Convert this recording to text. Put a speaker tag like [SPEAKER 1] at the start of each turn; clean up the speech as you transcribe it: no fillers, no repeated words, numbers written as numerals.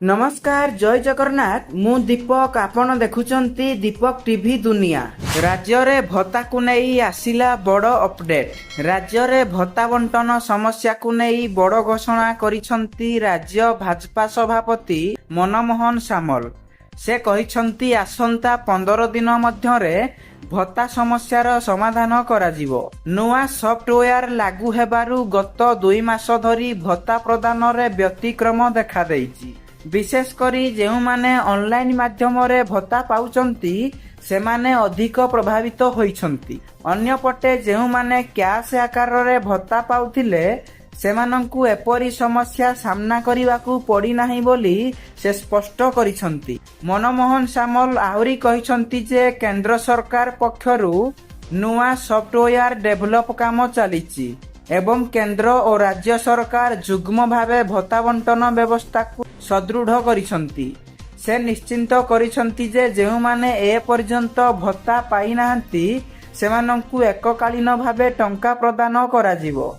[SPEAKER 1] नमस्कार जय जगन्नाथ मु दीपक आपण देखुचंती दीपक टीवी दुनिया। राज्य रे भत्ता को नहीं आसिला बड़ अपडेट। राज्य रे भत्ता बंटन समस्या को नहीं बड़ घोषणा करिसंती राज्य भाजपा सभापति मनमोहन सामल। से कहिसंती आसंता 15 दिन मध्यरे भत्ता समस्यार समाधान कराजिवो। नुआ सॉफ्टवेयर लागू हेबारु गत 2 मास धरी भत्ता प्रदान रे व्यतिक्रम देखा देइछि। विशेष करी जेउ माने ऑनलाइन माध्यम रे भत्ता पाउचंती सेमाने अधिक प्रभावित होइछंती। अन्य पटे जेउ माने कैश आकार रे भत्ता पाउथिले सेमानंकु एपरी समस्या सामना करिवाकू पड़ी नाही बोली से स्पष्ट करिसंती। मनमोहन सामल आहुरी कहिसंती जे केंद्र सरकार पक्षरु नुआ सॉफ्टवेयर डेवलप काम चलीची एवं केंद्र और राज्य सरकार जुग्म भावे भत्ता बंटन व्यवस्था को सदृढ़ करिसंती। से निश्चिंत करिसंती जे जेउ माने ए पर्यंत भत्ता पाई नाहंती सेमानंकु एककालीन भावे टंका प्रदान कराजिवो।